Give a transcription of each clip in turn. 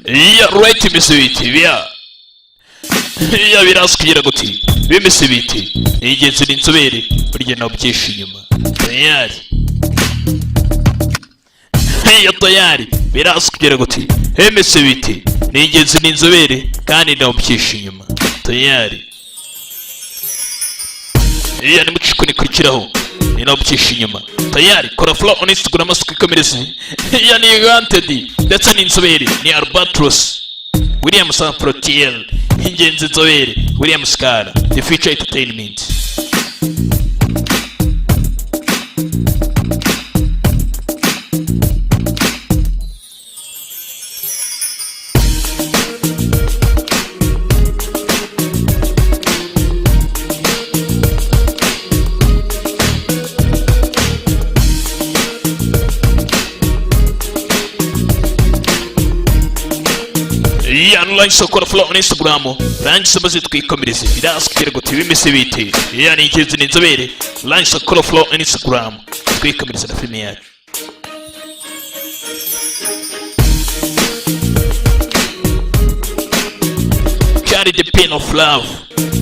iya right imeze biti iya birazwi kugira guti bimeze biti ingenzi n'inzobere burya nawe byinshi inyuma tayari iya tayari birazwi kugira guti bimeze biti ingenzi n'inzobere kandi nawe byinshi inyuma tayari iya nimuciko nikurikiraho ni nawe byinshi inyuma tayari kora follow on Instagram amasuku ikomereze iya ni Granted ndetse n'inzobere ni Albatros William Sanfrotiel ingenzi nzobere William Scala The Future Entertainment. Online sokora follow on Instagram rangiza maze twikomereze birazwi guti bimeze biti yani ingenzi n'inzobere online sokora follow on Instagram twikomereze na filime yacu Carry the pain of love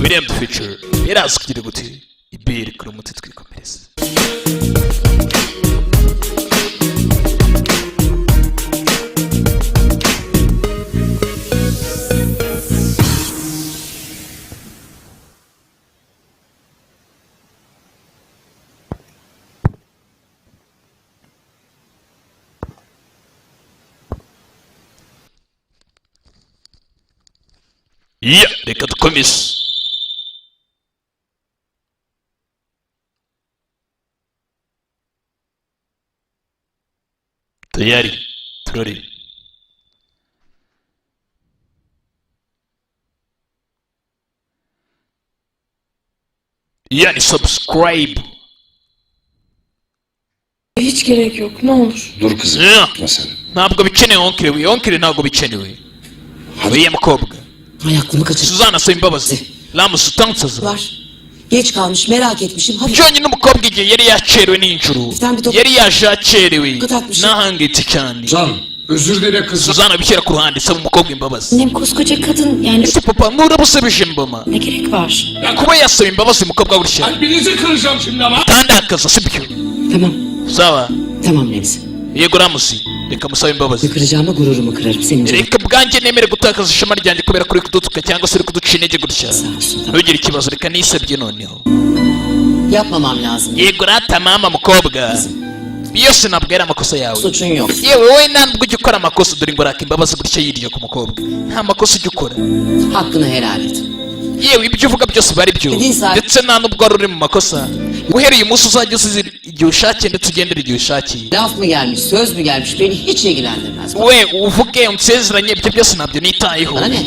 William The Future birazwi guti ibere kuri muti twikomereze Yeah, reka dukomeze tayari turori yani subscribe hiç gerek yok ne olur. Dur kızım. Yeah. Ntabwo bikenewe onkire ntabwo bikenewe William mukobwa Ay aklımı kaçırdı. Suzana sayın babası Lamus utansaza Var. Geç kalmış merak etmişim. Hafif cyonyine umukobwa igihe yari yacerewe n'injuru yari yaje yacerewe n'ahangitse cyane Can, özür dile kızım. Suzana bishyira ku ruhande saba umukobwa imbabazi Annem koskoca kadın yani ese papa murabusabije mbama ne gerek var? kuba yasaba imbabazi umukobwa burya Kalbinizi kıracağım şimdi ama. tandakaza sibyo tamam. sawa Tamam Remzi. yego Ramusi reka musabe imbabazi Kıracağıma gururumu kırarım senin canım. reka bwanjye nemere gutakaza ishema ryanjye kubera kuri kudutuka cyangwa se uri kuduca intege gutya Sağ olsun. ntugire ikibazo reka nisabye noneho Yapmamam lazım. yego rata mama mukobwa yose ntabwo ari amakosa yawe Suçun yok. yewe wowe ntabwo ujya ukora amakosa dore ngo raka imbabazi gutya yirya ku mukobwa nta makosa ujya ukora Hakkını helal et. yewe ibyo uvuga byose biba ari byo ndetse nta n'ubwo wari uri mu makosa uhereye umunsi uzajya usize igihe ushakiye ndetse ugendera igihe ushakiye Laf mı gelmiş, söz mü gelmiş beni hiç ilgilendirmez. we uvuge unsezeranye ibyo byose ntabyo nitayeho Bana ne?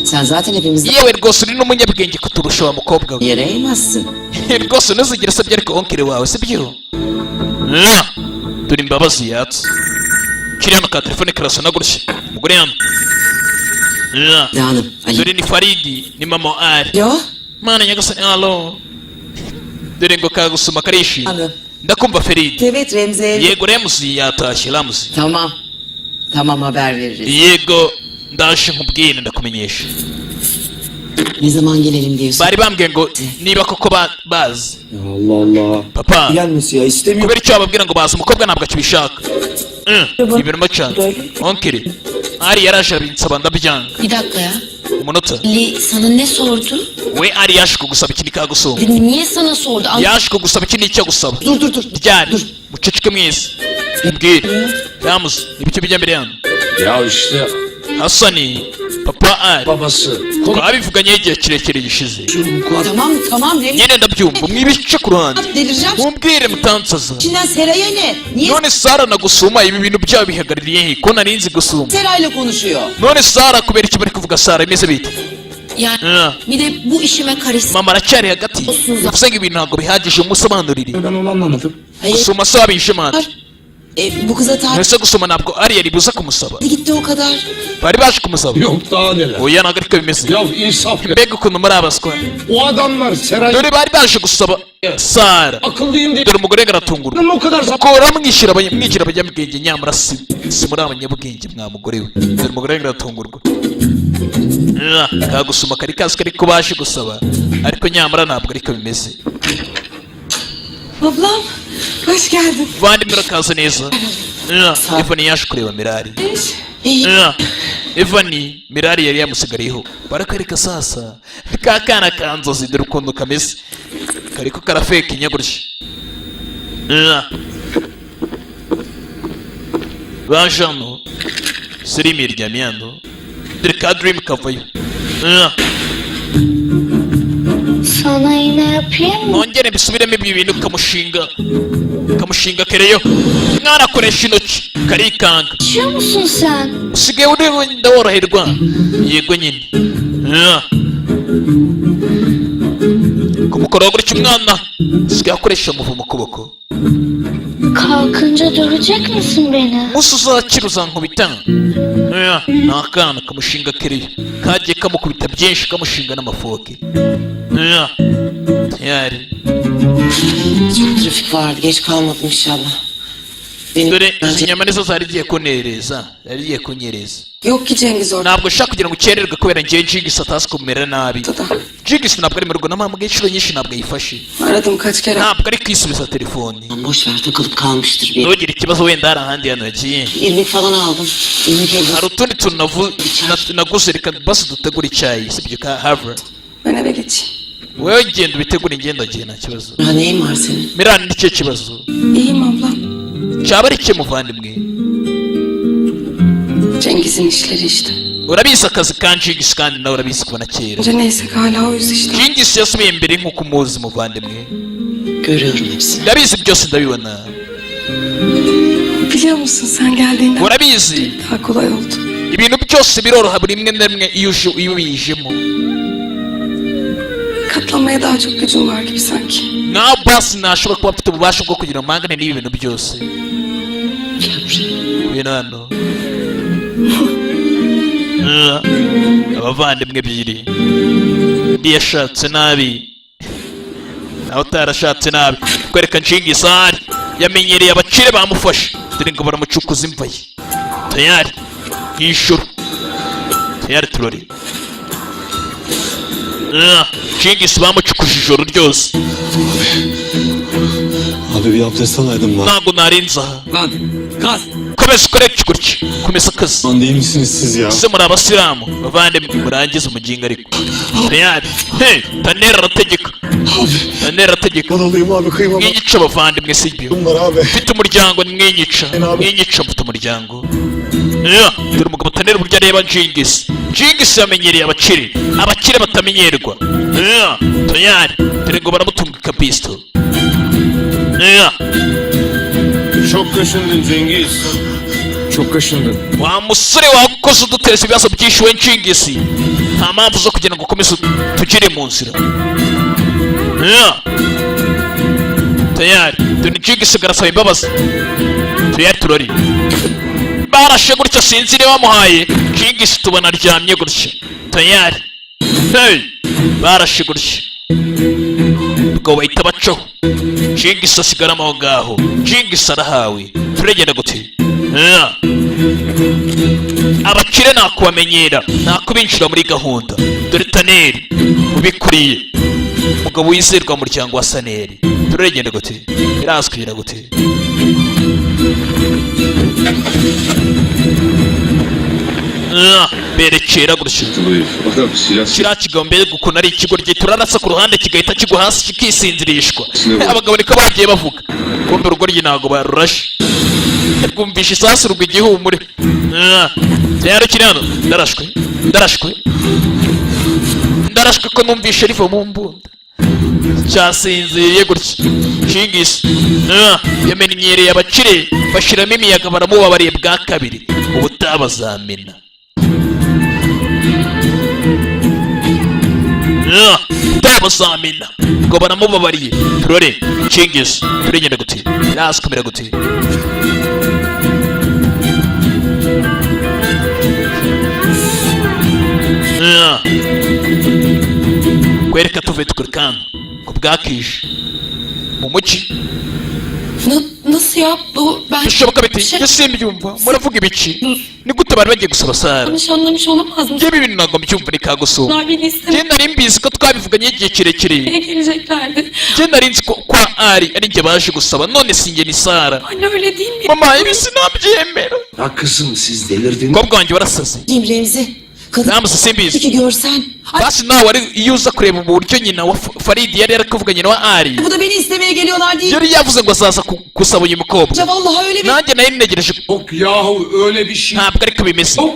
Sen zaten hepimizden yewe rwose uri n'umunyabwenge kuturusha wa mukobwa we yere eğmezsin. rwose ntuzigire usabye ariko wonkere wawe sibyo dore imbabazi yatse kiri hano ka telefone karasana gutya umugore hano Canım Ali. dore ni Faridi ni mama ari Yo? mana nyagasani alo dore ngo kagusoma karishimye Alo. ndakumva Faridi Evet Remzi. yego Ramusi yatashye Ramusi Tamam. Tamam haber veririz. yego ndaje nkubwire ndakumenyesha Ne zaman gelelim diyorsun? bari bambwiye ngo niba koko bazi Allah Allah. papa Gelmesi ya istemiyorum. kubera icyo bababwira ngo bazi umukobwa ntabwo akibishaka ibintu cyane onkere ari yaraje abinsaba ndabyanga Bir dakika ya. umunota Ali sana ne sordu? we ari yaje kugusaba ikindi kagusoma Niye sana sordu? yaje kugusaba ikindi icyo gusaba Dur. ryari muceceke mwese mbwire Ramusi ibyo bijya mbere hano Ya işte Hasani papa ari babası. twabivuganye igihe kirekire gishize Tamam Remzi. nyine ndabyumva mwibice ku ruhande Delireceğim. mumbwire mutansaza İçinden Seray'a ne? Niye none Sara na gusuma ibi bintu byabo bihagarariye he ko nari nzi gusuma Seray'la konuşuyor? none Sara kubera iki bari kuvuga Sara imeze bite Yani bir de bu işime karışsın. mama aracyari hagati bivuze ngo ibintu ntabwo bihagije umusobanurire Ben onu anlamadım. Hayır. gusuma se wabishe mata Bu kıza tabi Ese gusoma ntabwo Ariel buza kumusaba. gitti o kadar. Bari baje kumusaba. Yok daha neler. Oya ntabwo ariko bimeze. Ya insaf ya. Mbega ukuntu muri abaswa. O adamlar Seray Dore bari baje gusaba Sara. akıllıyım diye. Dore umugore aratungurwa. O kadar zaman. Kora mwishyira abanyabwenge nyamara si muri abanyabwenge mwa mugore we. Dore umugore aratungurwa. Kagusoma kari kazi kari ko baje gusaba ariko nyamara ntabwo ariko bimeze. Ablam, hoş geldin. Vandi murakaza neza. Evani yaje kureba Mirari. Evani Mirari yari yamusigariyeho. Barakwereka sasa ka kana kanzozi dore ukuntu kameze. Kariko karafeka inyagurishye. Bajano siri miryamyando. Dore ka dream kavayo. Sana yine yapayım mı? Nongere bisubiremo ibi bintu kamushinga kereyo. Mwana akoresha intoki karikanga. İçiyor musun sen? Usigaye uri ndaworoherwa. Yego nyine. Kumukora gutya umwana usigaye akoresha umuvumo ukuboko. Kalkınca dövecek misin beni? Musi uzakira uzankubita. Ni akana kamushinga kereyo. Kagiye kamukubita byinshi kamushinga n'amafoke. Yani. Çok trafik vardı. Geç kalmadım inşallah. Dore izi nyama nizo zari zigiye kunereza. Yari igiye kunyereza. Yok ki Cengiz orada. Ntabwo nshaka kugira ngo ukererwe kubera ngewe Jigis atazi kumera nabi. Jigis ntabwo ari mu rugo n'amahanga inshuro nyinshi ntabwo ayifashe. Aradım kaç kere. Ntabwo ari kwisubiza telefone. Boş ver takılıp kalmıştır bir. Ntugire ikibazo wenda hari ahandi hantu yagiye. İrmik falan aldım. İrmik Hari evde. utundi tuntu naguze reka basi dutegura icyayi sibyo ka Harvard. Ben eve geçeyim. Wowe genda ubitegure ingenda gihe nta kibazo. Ha neyin var senin? Mirani ni cyo kibazo. İyiyim ablam. Cyaba ari cye muvandimwe. Cengiz'in işleri işte. Urabizi akazi ka Jigis kandi nawe urabizi kuva na kera. Önce neyse ki hala o yüz işte. Jigis yasubiye imbere nk'uko umuzi muvandimwe. Görüyorum hepsini. Ndabizi byose ndabibona. Biliyor musun sen geldiğinde Urabizi. daha kolay oldu. Ibintu byose biroroha buri rimwe na rimwe iyo ubijemo. Katlanmaya daha çok gücün var gibi sanki. Nawe basi ntashobora kuba afite ububasha bwo kugira amangane n'ibi bintu byose. Bino hano. Abavandimwe ebyiri. Undi yashatse nabi. Nawe utarashatse nabi. Kwereka Jigis ahari. Yamenyereye abakire bamufashe. Dore ngo baramucukuza imva ye. Tayari. Nk'inshuro. Tayari turori. Jigis bamucukuje ijoro ryose. Abi bir abdest alaydın lan. Ntabwo narinze aha. Lan kaz. Komeza ukore gutya. Komeza akazi. Lan değil misiniz siz ya? Ese muri abasilamu bavandimwe murangize umugingo ariko. Tayari. Hey, Tanera arategeka. Tanera arategeka. Lan alayım abi kıyma. Mwiyica abavandimwe sibyo. Bunlar abi. Mfite umuryango nimwiyica. Mwiyica mfite umuryango. Dore umugabo Tanera uburyo areba Jigis. Jigis yamenyereye abakire. Abakire batamenyerwa. Tayari. Dore ngo baramutunga kapisto. Çok kaşındın Cengiz. Çok kaşındın. Wa musore wakoze uduteza ibibazo byinshi we Jigis. Nta mpamvu zo kugira ngo ukomeze tugire mu nzira. Tayari. Dore Jigis garasaba imbabazi. Tayari turori. Barashe gutya sinzi niba bamuhaye. Jigis tubona aryamye gutya. Tayari. Hey. Barashe gutya. Ubwo bahita bacaho. Jigis asigaramo aho ngaho. Jigis arahawe. Turagenda gute? Abakire nakubamenyera. Nakubinjira muri gahunda. Dore Taneri. Ubikuriye. Umugabo wizerwa mu muryango wa Saneri. Turagenda gute? Birazwira gute? Berekera gutya. Bakalım silah. Kiriya kigabo mbega ukuntu ari ikigo rye turarasa ku ruhande kigahita kigwa hasi kikisinzirishwa. Abagabo niko bagiye bavuga. Kumbe urugo rye ntabwo barurashe. Rwumvisha isasu rugwa igihumure. Rero kiri hano. Ndarashwe ko numvishe riva mu mbunda. Cyasinziriye gutya. Jigis yamenyereye abakire bashiramo imiyaga baramubabariye bwa kabiri. Ubutaha bazamena. bazamena ngo baramubabariye. Turore Cengiz turagenda gute Ras kamera gute kwereka tuve tukurikana ku bwakishe mu muci. Nasıl ya? Ben bishoboka biti simbyumva muravuga ibiki ni gute bari bagiye gusaba Sara yanlış anlamış olamaz mı? njye ibintu ntabwo mbyumva nikagusoma Onlar beni njye istemeye nari mbizi ko twabivuganye igihe kirekire geleceklerdi. njye nari nzi ko kwa ari njye baje gusaba none sinjye ni Sara. Anne öyle değil mi? Mama ibi sinabyemera. Ya kızım siz delirdiniz. Umukobwa wanjye warasaze Remzi. Kadın namuse simbizi ki görsen. basi nawe wari iyo uza kureba uburyo nyina wa Faridi yari kuvuga nyina wa Ari Bu da beni istemeye geliyorlar değil. yari yavuze ngo azaza gusaba uyu mukobwa. Vallahi öyle bir. Nanjye nari ntegereje Yok yahu öyle bir şey. ntabwo ariko bimeze Yok.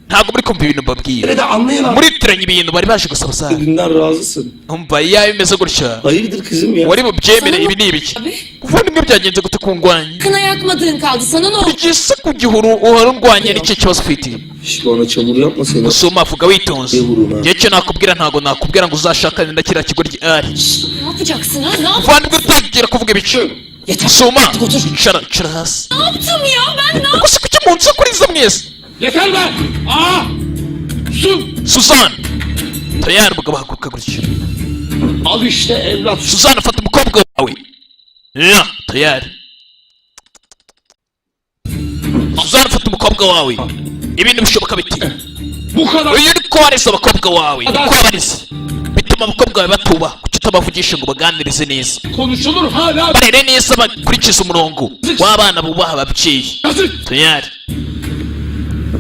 ntabwo muri kumva ibintu mbabwira Nerede anlayamam. muritiranye ibintu bari baje gusaba Sara. Dünden razısın. umva iyo bimeze gutya Hayırdır kızım ya? wari bubyemere ibi ni ibiki Abi uvandimwe byagenze gute kungwanya kına yakmadığın kaldı sana ne oldu? igisa ku gihuru uhora undwanya nicyo kibazo ufite. İşte ona çamur yapma seni. gusoma avuga witonze Yehuruma. igihe cyo nakubwira ntabwo nakubwira ngo uzashakane na kiriya kigoryi Ari. Ne yapacaksın ha? Ne uvandimwe utangira kuvuga ibice Yeter. gusoma cara hasi yaptım ya? Ben ne gusa kuki munsi kuriza mwese. Yeter be. Aa. Sus. Suzan tayari umugabo ahaguruka gutya. Al işte evlat. Suzan afata umukobwa wawe ya tayari. Suzan afata umukobwa wawe ibintu bishoboka biti Bu kadar. uyu uri kubareza abakobwa wawe kubareza bituma abakobwa bawe batuba kuki utabavugisha ngo baganirize neza Konuşulur hala. barere neza bakurikiza umurongo w'abana bubaha ababyeyi. Yazık. tayari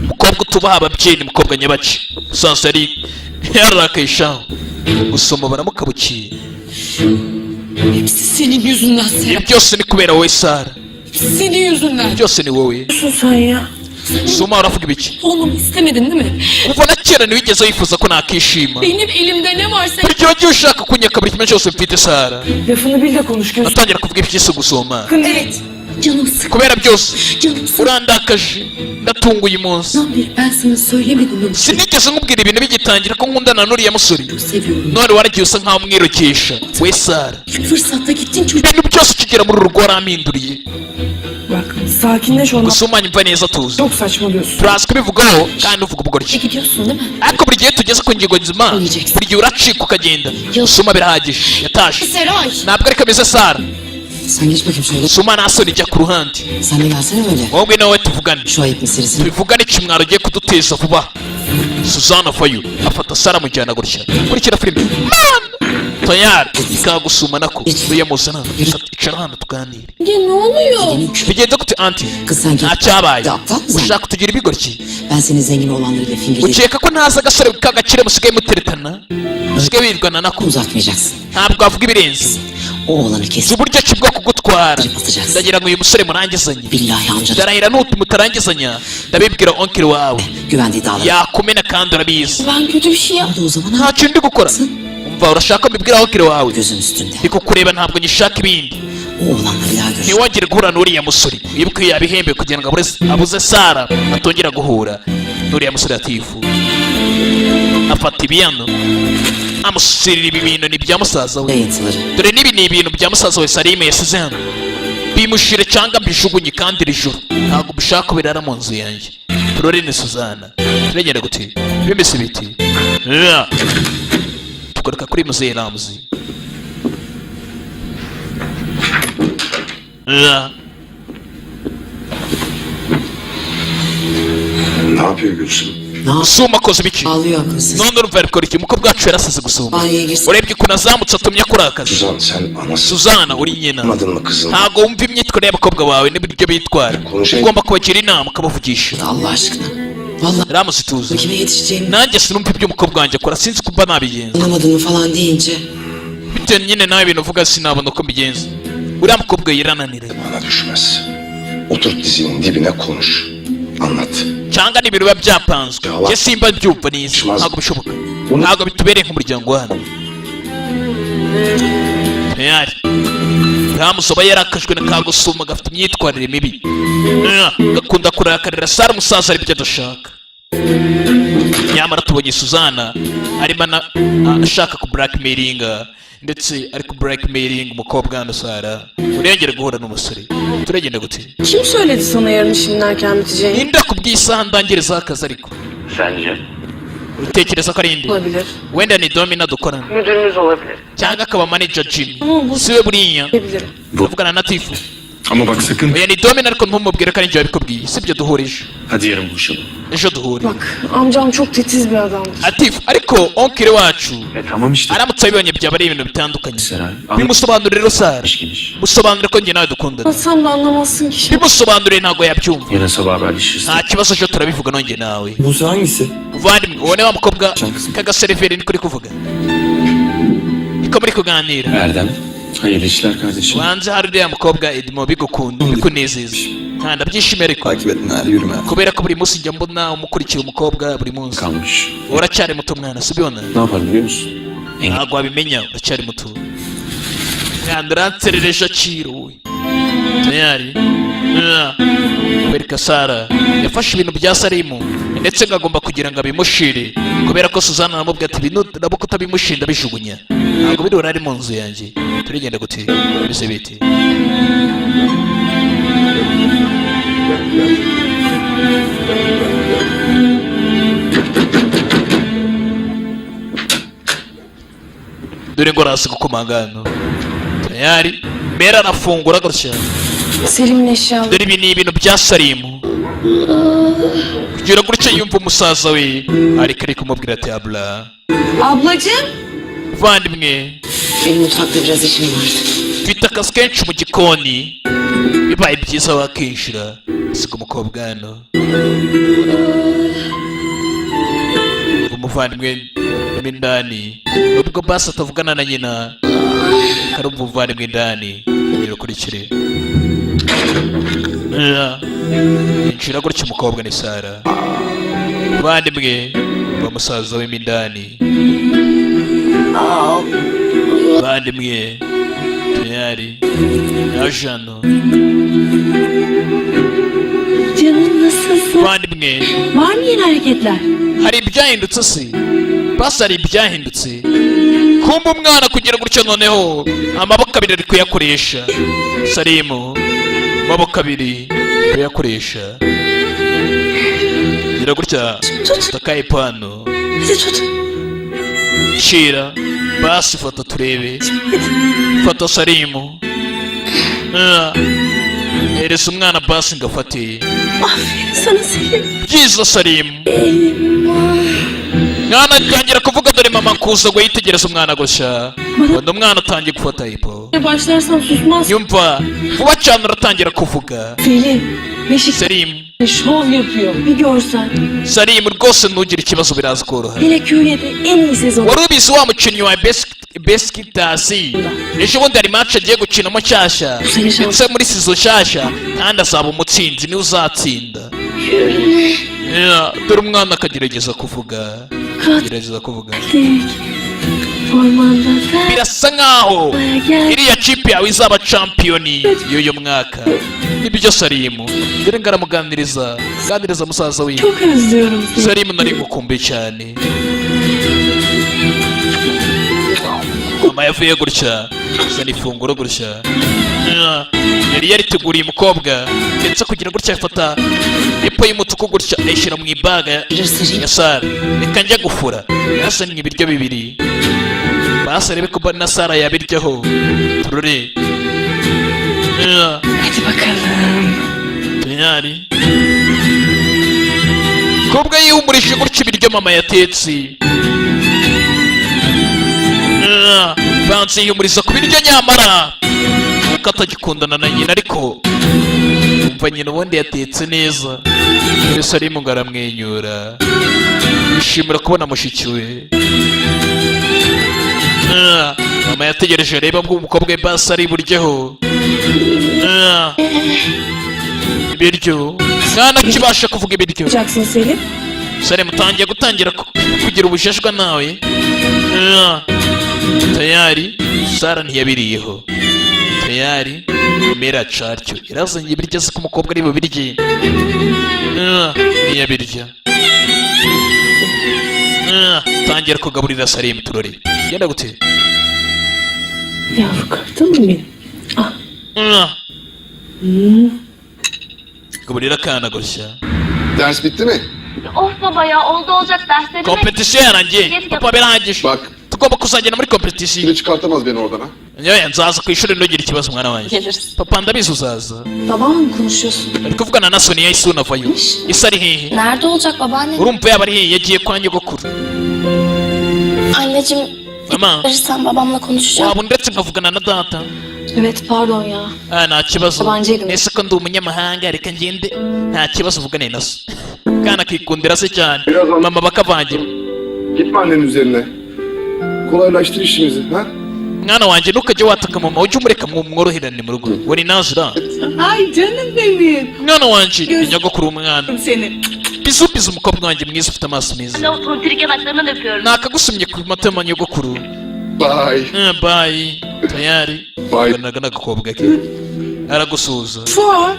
umukobwa utubaha ababyeyi ni mukobwa nyabaci sasa yari yararakaye shaho gusoma baramukabukiye. Hepsi senin yüzünden ibi Serap. byose ni kubera wowe Sara Hepsi senin yüzünden. byose ni wowe. Sen ya. Suma uravuga ibiki Olmamı istemedin değil mi? kuva na kera ntiwigeze wifuza ko nakishima Benim elimde ne varsa buri gihe wagiye ushaka kunyaka buri kimwe cyose mfite Sara. Lafını bil de konuş gözüm. natangira kuvuga iby'isi gusoma evet. Canım sık. kubera byose Canım sık. urandakaje ndatunguye umunsi Ben sana söylemedim mi? sinigeze nkubwira ibintu bigitangira ko nkundana n'uriya musore Seviyorum. none waragiye usa nkaho umwirukisha we Sara. İlk fırsatta gittin çocuk. ibintu byose ukigera muri uru rugo warampinduriye Bak sakinleş ondan. gusa umanye mva neza tuzi Çok saçmalıyorsun. turazi kubivugaho kandi uvuga ubugoryi Gidiyorsun değil mi? ariko buri gihe tugeze ku ngingo nzima Olacaksın. buri gihe uracika ukagenda. Suma birahagije yatashe Seray. ntabwo ariko ameze Sara. Sen geç bakayım şöyle. Suma nta soni ijya ku ruhande Sen de gelsene öyle. wowe nawe tuvugane Şu ayıp meselesini. tubivugane ikimwaro ugiye kuduteza vuba. Suzana avayo afata Sara amujyana gutya kurikira filime tayari ikagusuma nako uriya muzana icara hano tuganire. Ya ne oluyor? bigenze gute anti Kız sen nta gel. cyabaye Ya, aptal mısın? ushaka kutugira ibigoryi Ben senin zengin olanlarıyla fingirdeşim. ukeka ko ntazi agasore k'agakire musigaye muteretana musigaye birwana nako Uzatmayacaksın. ntabwo avuga ibirenze O oğlanı si kes. uburyo ki bwo kugutwara Atacaksın. ndagira ngo uyu musore murangizanye Billahi amca. ndarahira mutarangizanya ndabibwira onkiri wawe Güvendiği dağlara. yakumena kandi urabizi Ben kötü bir şey yaptım. O zaman nta kintu ndi gukora umva urashaka mbibwira onkiri wawe gözün üstünde. ndi kukureba ntabwo nyishaka ibindi O oğlanla bir daha görüş. ntiwongere guhura n'uriya musore wibuke iyo yabihembe kugira ngo abuze Sara atongera guhura n'uriya musore atifu afata ibiyano amusirira ibi bintu ni ibya musaza we Yayıntıları. dore n'ibi ni ibintu bya musaza we Salime yasize hano bimushire cyangwa mbijugunye kandi iri joro ntabwo mbishaka ko birara mu nzu yanjye. turore ni Suzana turagenda gute bimeze biti tugaruka kuri muzehe Ramzi. Ne yapıyor Gülsüm? Ne yap? Suma akoze ibiki Ağlıyor akılsız. none urumva yabikora iki umukobwa wacu yarasize gusuma Banyoya girsin. urebye ukuntu azamutse atumye akora akazi. Suzan sen anasın. Suzana uri nyina Anladın mı kızım? ntabwo wumva imyitwarire y'abakobwa bawe n'ibiryo bitwara Konuşayım. ugomba kubagira inama ukabavugisha. Allah aşkına. Vallahi Ramzi tuzi kime yetişeceğini nanjye sinumva ibyo umukobwa wanjye akora sinzi ko mba nabigenza anlamadığını falan deyince bitewe nyine nawe ibintu uvuga sinabona uko mbigenza uriya mukobwa yarananira Bana düşmez. Otur dizinin dibine konuş. Anlat. cyangwa n'ibintu biba byapanzwe Yawa. njye simba mbyumva neza Shimaze. ntabwo bishoboka Bunu- ntabwo bitubereye nk'umuryango hano tayari Ramusoba yarakajwe na kagusuma gafite imyitwarire mibi gakunda kurakarira Sara umusaza ari byo adashaka. nyamara tubonye Suzana arimo ashaka ku blackmailinga ndetse ari ku blackmailing umukobwa hano Sara urengere guhura n'umusore turagenda gute Kim söyledi sana yarın işinin erken biteceğini? ninde kubw'isaha ndangiriza akazi ariko Sence? utekereza ko ari inde Olabilir. wenda ni Domina dukorana Müdürümüz olabilir. cyangwa akaba manager Jimmy Ama bu siwe buriya Olabilir. tuvugana na Tifu Ama bak sakın. oya ni Domina ariko ntumubwire ko ari njye wabikubwiye sibyo duhurije Hadi yarın buluşalım. ejo duhure Bak amcam çok titiz bir adamdır. Atifu ariko onkire wacu Tamam işte. aramutse abibonye byaba ari ibintu bitandukanye Seray. bimusobanurire rero Sara Geniş. musobanurire ko njye nawe dukundana Anlatsam da anlamazsın ki. bimusobanurire ntabwo yabyumva Yarın sabah haberleşiriz. nta kibazo cyo turabivuga nongeye nawe Buse hangisi? uvandimwe uwo ni wa mukobwa Şankısın. k'agaseriveri niko uri kuvuga niko muri kuganira Erdem. Hayırlı işler kardeşim. banze hari uriya mukobwa Edmo bigukunda bikunezeza nta ndabyishimiye ariko Takip etme hadi yürüme. kubera ko buri munsi njya mbona umukurikiye umukobwa buri munsi Kalmış. uracyari muto mwana sibibona Ne yapalım biliyor musun? ntabwo wabimenya uracyari muto mwana uranserereje aciro we tayari kwereka Sara yafashe ibintu bya Salimu ndetse ngo agomba kugira ngo abimushire kubera ko Suzana aramubwira ati ibintu nabo kutabimushinda bijugunya ntabwo biri ari mu nzu yanjye turigenda gute bise biti dore ngo arasi gukomanga hano tayari Mera arafungura gutya Selim'in eşyaları. dore ibi ni ibintu bya Salimu kugira gutya yumva umusaza we ariko ari kumubwira ati abla Ablacığım. vandimwe Benim mutfakta biraz işim vardı. mfite akazi kenshi mu gikoni bibaye byiza wakinjira siga umukobwa hano umuvandimwe indani nubwo basi atavugana na nyina karumva umuvandimwe indani birakurikire injira gutya umukobwa ni Sara bandimwe bamusaza we mindani bandimwe tayari ajano Canım nasılsın? bandimwe Var mı yeni hareketler? hari ibyahindutse se basi hari ibyahindutse kumva umwana kugira gutya noneho amaboko abiri ari kuyakoresha Salimu amaboko abiri kuyakoresha gira gutya takaye ipano Hadi tut. shira basi fata turebe fata Salimu hereza umwana basi ngafate Aferin sana Selim. byiza Salimu mwana atangira kuvuga dore mama kuza ngo yitegereze umwana gutya undi umwana atangiye gufata ipo Başlarsan susmaz. yumva vuba cyane uratangira kuvuga Selim. Beşik Salimu şov yapıyor. Bir görsen. Salimu rwose ntugire ikibazo biraza koroha Hele Köy'de en iyi sezon. wari ubizi wa mukinnyi wa Besikitasi ejo bundi hari match agiye gukinamo nshyashya ndetse muri sizo nshyashya kandi azaba umutsinzi niwe uzatsinda dore umwana akagerageza kuvuga gerageza kuvuga Ormanda sen. birasa nkaho Gel. iriya kipe yawe izaba champiyoni y'uyu mwaka nibyo Salimu dore ngaramuganiriza ganiriza musaza wiwe Çok özlüyorum seni. Salimu nari ngukumbuye cyane mama yavuye gutya zana ifunguro gutya yari yariteguriye umukobwa ndetse kugira gutya afata ipo y'umutuku gutya ayishyira mu ibaga ya Sara reka njya gufura yazanye ibiryo bibiri basi arebe ko na Sara yabiryaho turore Hadi bakalım. tayari kobwa yihumurije gutya ibiryo mama yatetse banze yihumuriza ku biryo nyamara kuko atagikundana na nyina ariko umva nyina ubundi yatetse neza mbese Salimu ngo aramwenyura yishimira kubona mushiki we mama yategereje areba bwo umukobwa we basi ari buryeho ibiryo mwana kibasha kuvuga ibiryo Yapacaksın Selim. Salimu utangiye gutangira kugira ubujejwa nawe tayari Sara ntiyabiriyeho tayari Mera caryo irazanye ibiryo azi ko umukobwa ari bubirye ntiyabirya Tangira kugaburira Salim turore. Genda gute? Yavru kartalım benim. Gaburira kana gutya. Ders bitti mi? Of baba ya oldu olacak derslerime. Kompetisiyo yarangiye. Papa birangije. Bak, Tugomba kuzagenda muri kompetisiyo. biri çıkartamaz beni oradan ha. Yoya nzaza ku ishuri ntugire ikibazo mwana wanjye. Geliriz. Papa ndabizi uzaza. Babamla mı konuşuyorsun? Ari kuvugana na Sonia Isuna avayo. Isi ari hehe? Nerede olacak babaanne? Urumva yaba ari hehe? Yagiye kwa nyogokuru. Anneciğim Mama. verirsen babamla konuşacağım. Waba ndetse nkavugana na data. Evet pardon ya. Nta kibazo. Yabancıydım. Ese ko ndi umunyamahanga reka ngende. Nta kibazo uvugane na so. Kana kikundira se cyane. Birazdan- Mama bakavangira. Gitme annenin üzerine. Kolaylaştır işimizi ha. Mwana wanjye ntukajye wataka mama ujye umureka mworoherane mu rugo. Wari nazira. Ay canım benim. Mwana wanjye ni nyogokuru umwana. Seni. Bizu umukobwa wanjye mwiza ufite amaso meza. Tontirik yanaklarından öpüyorum. Nakagusumye ku matama nyogokuru. Bye. Bye. Tayari. Bye. Naga n'agakobwa ke. Aragusuhuza. Fuat.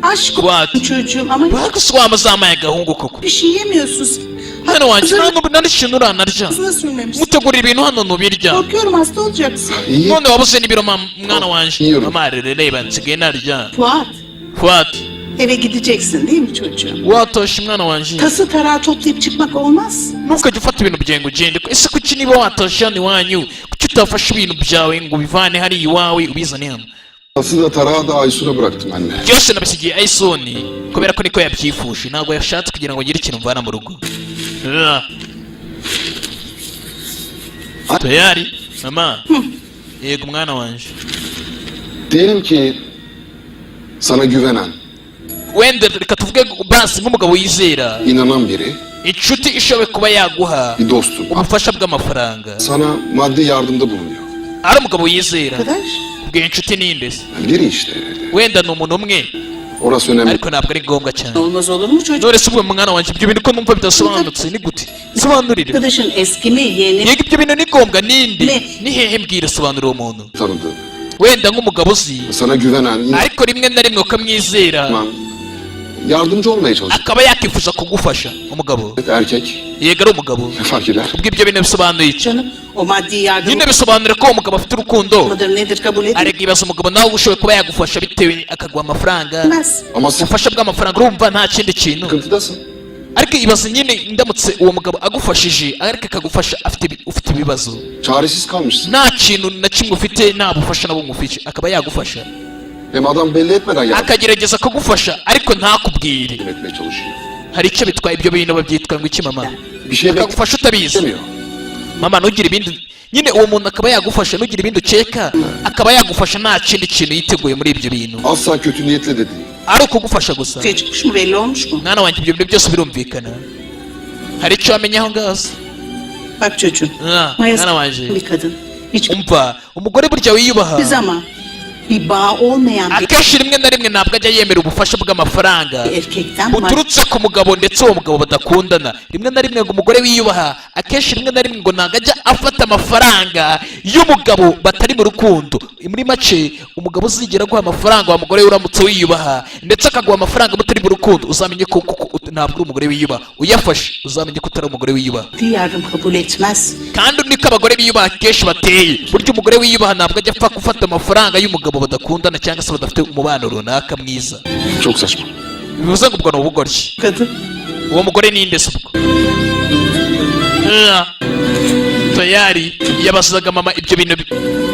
Aşk Fuat. olsun çocuğum ama Baguswama zamaye agahungu koko. bir şey yemiyorsun sen. Mwana wanjye ntabwo narishintu uranarya. Ağzına sürmemişsin. Mutegurira ibintu hano ntubirya. Korkuyorum hasta olacaksın. İyi. None wabuze n'ibiro mwana wanjye. Yiyorum. Mama reba nsigaye narya. Fuat. Fuat. Eve gideceksin değil mi çocuğum? Watoshe mwana wanjye. Tası tarağı toplayıp çıkmak olmaz. Ntukajya ufata ibintu byawe ngo ugende. Ese kuki niba watoshe hano iwanyu kuki utafashe ibintu byawe ngo ubivane hariya iwawe ubizane hano? Aslında da tarağı da Aysun'a bıraktım anne. Byose nabisigiye Ayisoni kubera ko niko yabyifuje ntabwo yashatse kugira ngo ngire ikintu mvana mu rugo. Tayari mama. Yego mwana wanje. Diyelim ki sana güvenen, Wenda reka tuvuge basi nk'umugabo yizera inanan biri, inshuti ishoboye kuba yaguha bir dostun. ubufasha bw'amafaranga. Sana maddi yardımda bulunuyor. Ari umugabo yizera Arkadaş. ubwo inshuti ninde se? Biri işte. Wenda ni umuntu umwe Orası önemli. ariko ntabwo ari ngombwa cyane. Olmaz olur mu çocuğum? None se ubwo mwana wanje ibyo bintu ko numva bidasobanutse ni gute? Sobanurire. Arkadaşın eski mi yeni mi? Yego ibyo bintu ni ngombwa ninde? Ne? Ni hehe mbwira sobanurira uwo muntu. Tanıdığın. Wenda nk'umugabo uzi Sana güvenen, ariko rimwe na rimwe ukamwizera inanan, yardımcı olmaya çalışan akaba yakifuza kugufasha umugabo. erkek Yego ari umugabo. ne fark eder? Ubwo ibyo bintu bisobanuye iki? Canım o maddi yardım Nyine bisobanura ko uwo mugabo afite urukundo. mıdır nedir kabul Arega ibaza umugabo nawe ushoboye kuba yagufasha bitewe akaguha amafaranga. edilmez. Ama sen Ubufasha bw'amafaranga urumva nta kindi kintu. sıkıntıdasın. Ariko ibaza nyine ndamutse uwo mugabo agufashije ariko akagufasha ufite ibibazo. Çaresiz kalmışsın. Nta kintu na kimwe ufite nta bufasha na bumwe ufite akaba yagufasha. Hem adam belli etmeden yardım Akagerageza kugufasha ariko ntakubwire. etmeye çalışıyor. Hari icyo bitwaye ibyo bintu babyitwa ngo iki mama? Bir şey Akagufasha utabizi. beklemiyor. Mama ntugire ibindi nyine uwo muntu akaba yagufasha ntugire ibindi ukeka akaba yagufasha nta kindi kintu yiteguye muri ibyo bintu Asla kötü niyetle de değil. ari ukugufasha gusa. Ortaya çıkmış mı belli olmuş mu? Mwana wanjye ibyo bintu byose birumvikana. Hari icyo wamenya aho ngaho se? Bak çocuğum. Mwana Mayası wanjye bir kadın. Hiç umva umugore burya wiyubaha bir zaman bir bağ olmayan bir akenshi rimwe na rimwe ntabwo ajya yemera ubufasha bw'amafaranga erkekten buturutse ku mugabo ndetse uwo mugabo badakundana. Rimwe na rimwe ngo umugore wiyubaha akenshi rimwe na rimwe ngo ntabwo ajya afata amafaranga y'umugabo batari mu rukundo. Muri make umugabo uzigera aguha amafaranga wa mugore we uramutse wiyubaha ndetse akaguha amafaranga mutari mu rukundo uzamenye ko ntabwo uri umugore wiyubaha. Uyafashe uzamenye ko utari umugore wiyubaha. yardım kabul etmez. Kandi niko abagore biyubaha kenshi bateye. Burya umugore wiyubaha ntabwo ajya apfa gufata amafaranga y'umugabo badakundana cyangwa se badafite umubano runaka mwiza. Çok saçma. Bivuze ngo ubwo ni ubugoryi. Kadın Uwo mugore ni nde se ubwo? Tayari yabazaga mama ibyo bintu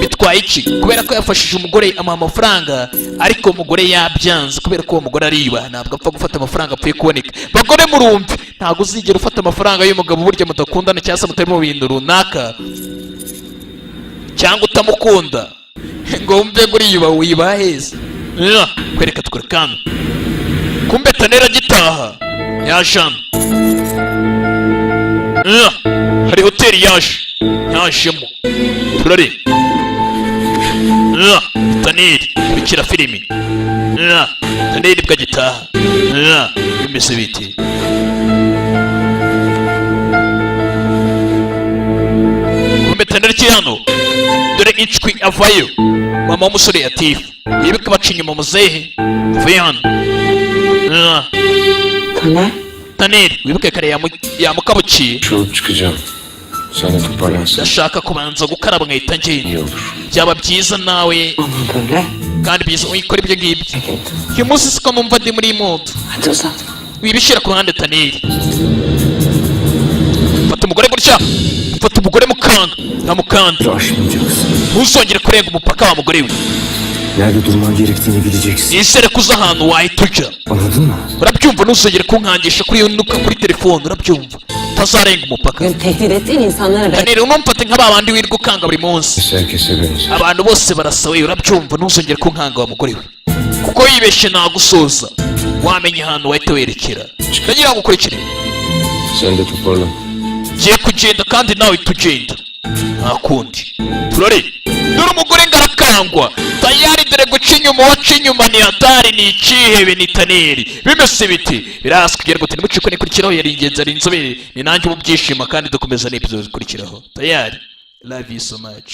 bitwaye iki? Kubera ko yafashije umugore amuha amafaranga ariko umugore yabyanze kubera ko uwo mugore ariyubaha ntabwo apfa gufata amafaranga apfuye kuboneka. Bagore murumve ntabwo uzigera ufata amafaranga y'umugabo burya mudakundana cyangwa se mutari mu bintu runaka cyangwa utamukunda ngo wumve ngo uriyubaha wiyubaha heza. Kwereka tukurekana kumbe Tanera gitaha yaje hano. Hari hoteli yajemo turare Taneri bikira filimi Taneri bwagitaha bimeze biti. Kumbe Taneri kiri hano dore icwi avayo mama w'umusore yatifu yibika baca inyuma muzehe vuye hano. Taner Taneri wibuke kare yamukabukiye. Çabuk çıkacağım. Sen de toparlansın. Ndashaka kubanza gukaraba nkahita ngenda. İyi olur. Byaba byiza nawe Ama böyle. kandi byiza uyikora ibyo ngibyo. Uyu munsi siko numva ndi muri mood. Hadi uzat. Wibishyira ku ruhande Taneri. Fata umugore gutya. Fata umugore mukanga. Ntamukanda. Aşmayacaksın. Ntuzongere kurenga umupaka wa mugore we. Nerede durman gerektiğini bileceksin. Nizere ko uzi ahantu wahita ujya. Anladın mı? Urabyumva ntuzongere kunkangisha kuri iyo nuka kuri telefone urabyumva. Utazarenga umupaka. Tehdit ettiğin insanlara ben... Taneri unumfate nk'aba bandi wirirwa ukanga buri munsi. Herkese benzer. Abantu bose barasa we urabyumva ntuzongere kunkanga wa mugore we. Kuko yibeshye nagusoza. Wamenye ahantu wahita werekera. Ndagira ngo ukurikire. Sen de toparlan. Ngiye kugenda kandi nawe tugenda. Nta kundi. Turore. Dore umugore ngarakangwa. Tayari dore guca inyuma waca inyuma ni hatari ni ikihebe ni Taneri. Bimese biti. Birasi kugira ngo tunimuciko nikurikiraho yari ingenzi ari inzobere. Ni nanjye ubu byishima kandi dukomeza n'episode zikurikiraho. Tayari. Love you so much.